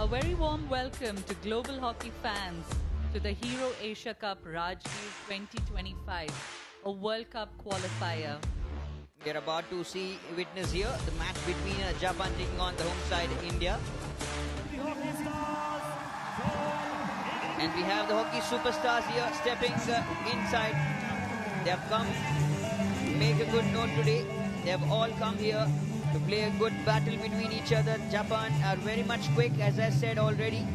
very warm welcome to global hockey fans to the Hero Asia Cup Rajgir 2025, a World Cup qualifier. We are about to witness here the match between Japan taking on the home side India. And we have the hockey superstars here stepping inside. They have come to make a good note today. They have all come here to play a good battle between each other. Japan are very much quick, as I said already.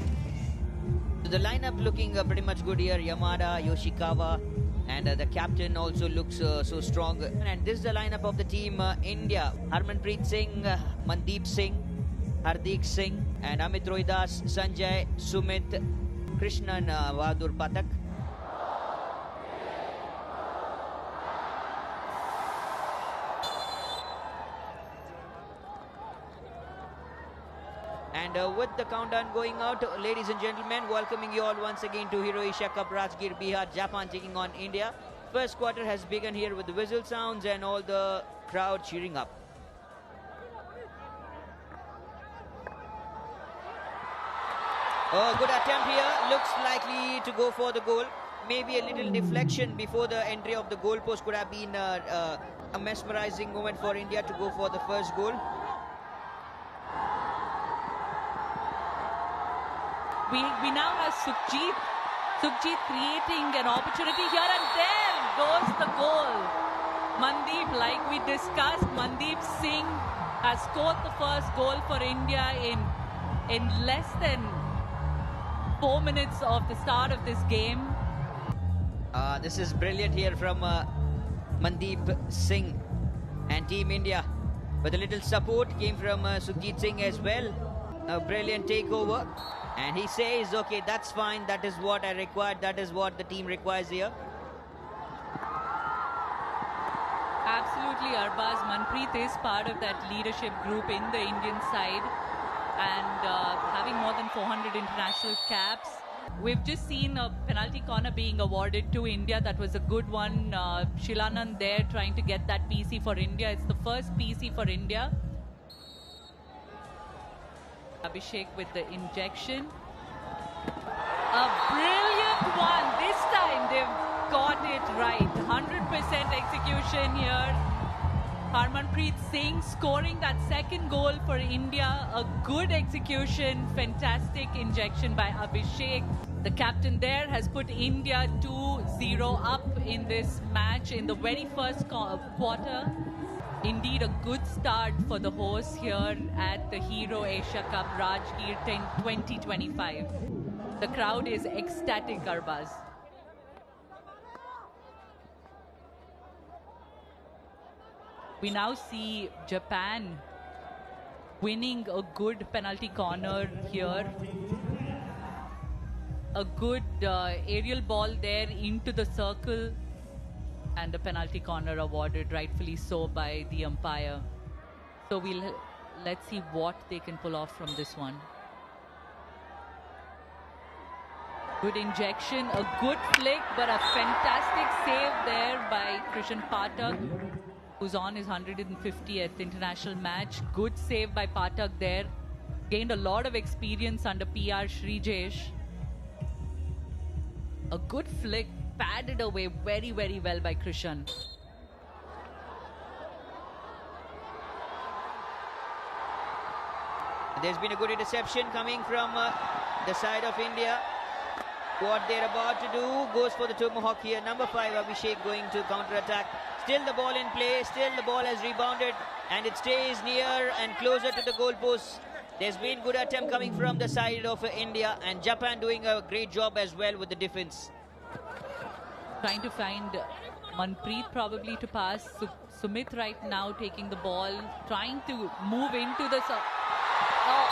So the lineup looking pretty much good here. Yamada, Yoshikawa, and the captain also looks so strong. And this is the lineup of the team India. Harmanpreet Singh, Mandeep Singh, Hardik Singh, and Amit Rohidas, Sanjay, Sumit, Krishnan, Bahadur Pathak. And with the countdown going out, ladies and gentlemen, welcoming you all once again to Hero Asia Cup Rajgir, Bihar. Japan taking on India. First quarter has begun here with the whistle sounds and all the crowd cheering up. Oh, good attempt here. Looks likely to go for the goal. Maybe a little deflection before the entry of the goalpost could have been a mesmerizing moment for India to go for the first goal. We now have Sukhjit creating an opportunity here, and there goes the goal. Mandeep, like we discussed, Mandeep Singh has scored the first goal for India in less than 4 minutes of the start of this game. This is brilliant here from Mandeep Singh and Team India. But a little support came from Sukhjit Singh as well. A brilliant takeover. And he says, okay, that's fine. That is what I required. That is what the team requires here. Absolutely, Arbaz. Manpreet is part of that leadership group in the Indian side. And having more than 400 international caps. We've just seen a penalty corner being awarded to India. That was a good one. Shilanand there trying to get that PC for India. It's the first PC for India. Abhishek with the injection. A brilliant one. This time they've got it right. 100% execution here. Harmanpreet Singh scoring that second goal for India. A good execution. Fantastic injection by Abhishek. The captain there has put India 2-0 up in this match in the very first quarter. Indeed, a good start for the hosts here at the Hero Asia Cup Rajgir 2025. The crowd is ecstatic, Arbaz. We now see Japan winning a good penalty corner here. A good aerial ball there into the circle. And the penalty corner awarded, rightfully so, by the umpire. So let's see what they can pull off from this one. Good injection, a good flick, but a fantastic save there by Krishan Pathak, who's on his 150th international match. Good save by Pathak there. Gained a lot of experience under PR Srijesh. A good flick. Padded away very, very well by Krishan. There's been a good interception coming from the side of India. What they're about to do goes for the tomahawk here. Number 5, Abhishek, going to counter-attack. Still the ball in play. Still the ball has rebounded. And it stays near and closer to the goalpost. There's been good attempt coming from the side of India. And Japan doing a great job as well with the defense. Trying to find Manpreet probably to pass. Sumit right now taking the ball, trying to move into the... Oh,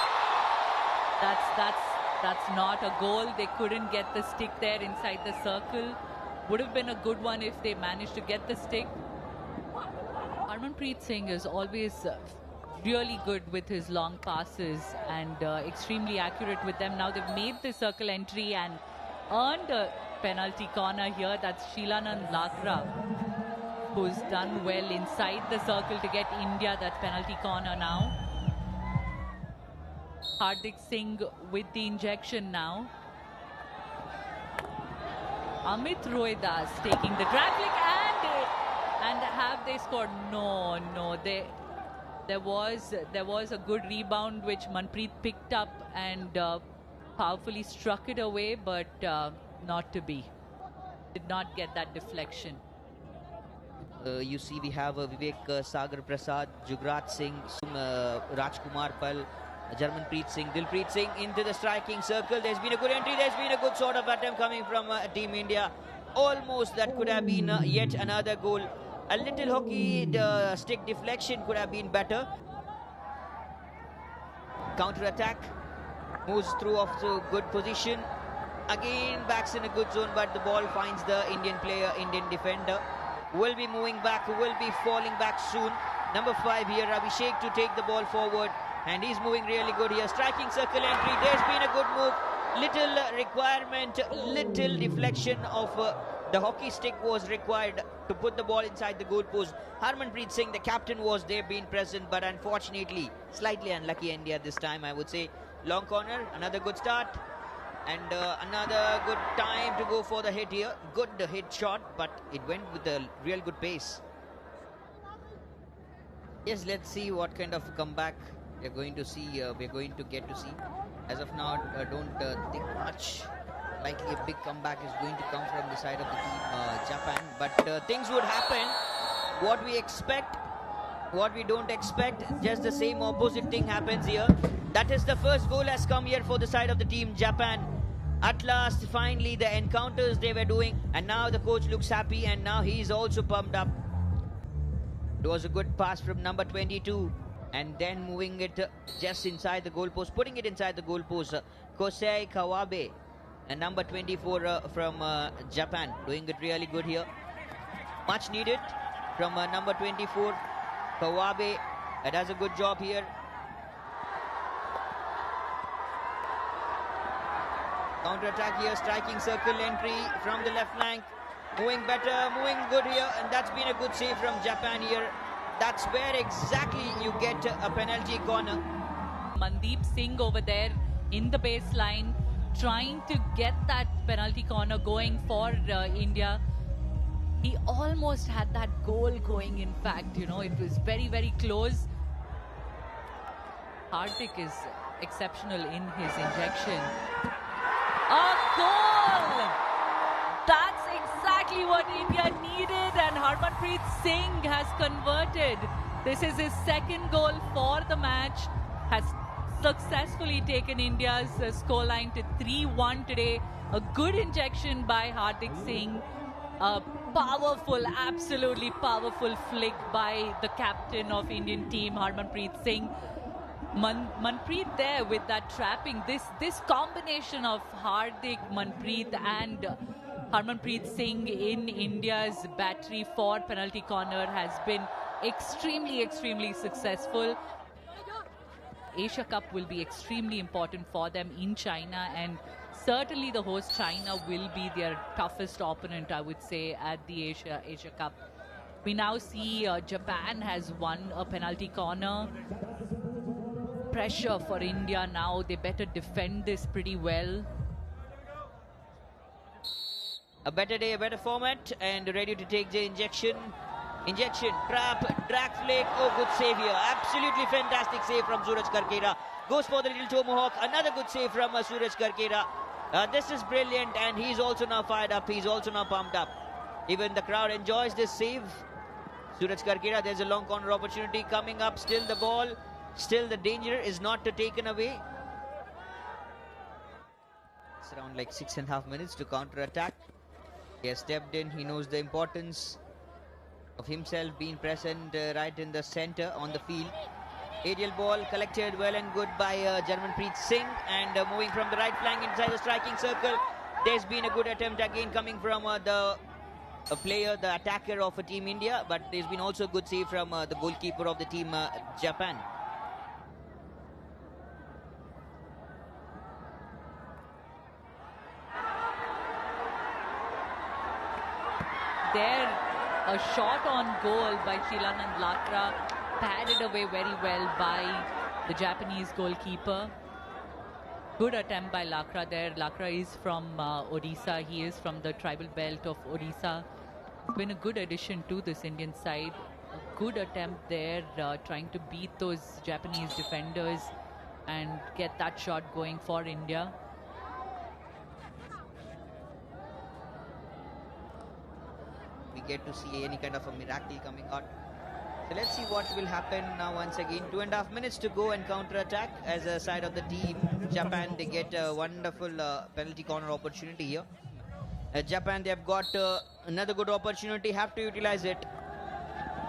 that's not a goal. They couldn't get the stick there inside the circle. Would have been a good one if they managed to get the stick. Harmanpreet Singh is always really good with his long passes and extremely accurate with them. Now they've made the circle entry and earned a penalty corner here. That's Shilanand Lakra, who's done well inside the circle to get India that penalty corner now. Hardik Singh with the injection now. Amit Rohidas taking the drag flick, and have they scored? No. There was a good rebound which Manpreet picked up and powerfully struck it away, but not to be. Did not get that deflection. You see, we have Vivek Sagar Prasad, Jugrat Singh, Rajkumar Pal, Jarmanpreet Singh, Dilpreet Singh into the striking circle. There's been a good entry. There's been a good sort of attempt coming from Team India. Almost that could have been yet another goal. A little hockey stick deflection could have been better. Counter attack. Moves through off to good position. Again backs in a good zone, but the ball finds the Indian player, Indian defender. Will be moving back, will be falling back soon. Number 5 here, Abhishek, to take the ball forward. And he's moving really good here. Striking circle entry. There's been a good move. Little requirement, little deflection of the hockey stick was required to put the ball inside the goal post. Harmanpreet Singh, the captain, was there being present, but unfortunately, slightly unlucky India this time, I would say. Long corner, another good start. And another good time to go for the hit here. Good hit shot, but it went with a real good pace. Yes, let's see what kind of comeback we're going to see. We're going to get to see. As of now, don't think much. Likely a big comeback is going to come from the side of the team Japan. But things would happen. What we expect, what we don't expect, just the same opposite thing happens here. That is, the first goal has come here for the side of the team Japan. At last, finally, the encounters they were doing, and now the coach looks happy, and now he's also pumped up. It was a good pass from number 22, and then moving it just inside the goalpost, putting it inside the goalpost. Kosei Kawabe, and number 24 from Japan, doing it really good here. Much needed from number 24, Kawabe. Does a good job here. Counter-attack here, striking circle entry from the left flank. Moving better, moving good here, and that's been a good save from Japan here. That's where exactly you get a penalty corner. Mandeep Singh over there in the baseline, trying to get that penalty corner going for India. He almost had that goal going, in fact, you know, it was very, very close. Hardik is exceptional in his injection. A goal! That's exactly what India needed, and Harmanpreet Singh has converted. This is his second goal for the match. Has successfully taken India's scoreline to 3-1 today. A good injection by Hardik Singh. A powerful, absolutely powerful flick by the captain of Indian team, Harmanpreet Singh. Manpreet there with that trapping. This combination of Hardik, Manpreet and Harmanpreet Singh in India's battery for penalty corner has been extremely, extremely successful. Asia Cup will be extremely important for them in China, and certainly the host China will be their toughest opponent, I would say, at the Asia Cup. We now see Japan has won a penalty corner. Pressure for India now. They better defend this pretty well. A better day, a better format, and ready to take the injection. Injection, trap, drag flick. Oh, good save here. Absolutely fantastic save from Suraj Karkera. Goes for the little tomahawk. Another good save from Suraj Karkera. This is brilliant, and he's also now fired up. He's also now pumped up. Even the crowd enjoys this save. Suraj Karkera, there's a long corner opportunity coming up. Still the ball. Still the danger is not taken away. It's around like 6.5 minutes to counter-attack. He has stepped in. He knows the importance of himself being present right in the center on the field. Aerial ball collected well and good by Jarmanpreet Singh, and moving from the right flank inside the striking circle. There's been a good attempt again coming from the player, the attacker of Team India, but there's been also a good save from the goalkeeper of the team Japan. There, a shot on goal by Shilanand Latra, padded away very well by the Japanese goalkeeper. Good attempt by Lakra there. Lakra is from Odisha. He is from the tribal belt of Odisha. It's been a good addition to this Indian side. A good attempt there, trying to beat those Japanese defenders and get that shot going for India. We get to see any kind of a miracle coming out. So let's see what will happen now once again. 2.5 minutes to go and counter-attack as a side of the team. Japan, they get a wonderful penalty corner opportunity here. Japan, they have got another good opportunity, have to utilize it.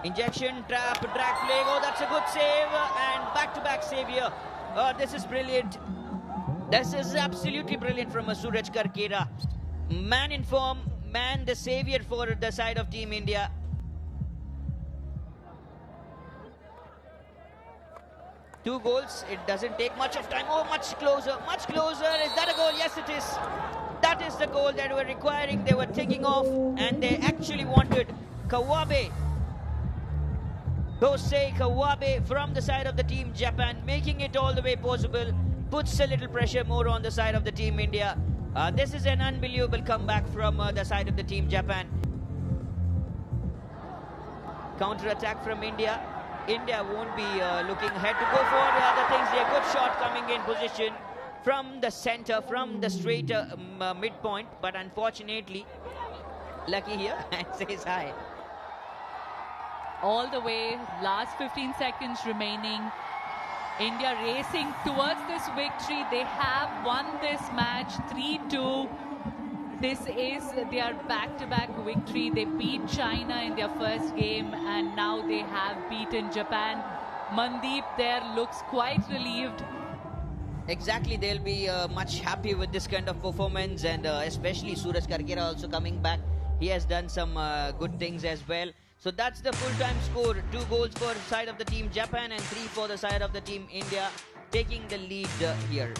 Injection, trap, drag flag. Oh, that's a good save. And back-to-back save here. This is brilliant. This is absolutely brilliant from Suraj Karkera. Man in form, man the savior for the side of Team India. Two goals, it doesn't take much of time. Oh, much closer, much closer. Is that a goal? Yes, it is. That is the goal that were requiring. They were taking off and they actually wanted Kawabe. Hosei Kawabe from the side of the Team Japan, making it all the way possible. Puts a little pressure more on the side of the Team India. This is an unbelievable comeback from the side of the Team Japan. Counter-attack from India. India won't be looking ahead to go for other things. A good shot coming in position from the center, from the straight midpoint. But unfortunately, Lucky here and says hi. All the way, last 15 seconds remaining. India racing towards this victory. They have won this match 3-2. This is their back-to-back victory. They beat China in their first game and now they have beaten Japan. Mandeep there looks quite relieved. Exactly, they'll be much happy with this kind of performance, and especially Suraj Karkera also coming back. He has done some good things as well. So that's the full-time score. 2 goals for the side of the Team Japan and 3 for the side of the Team India, taking the lead here.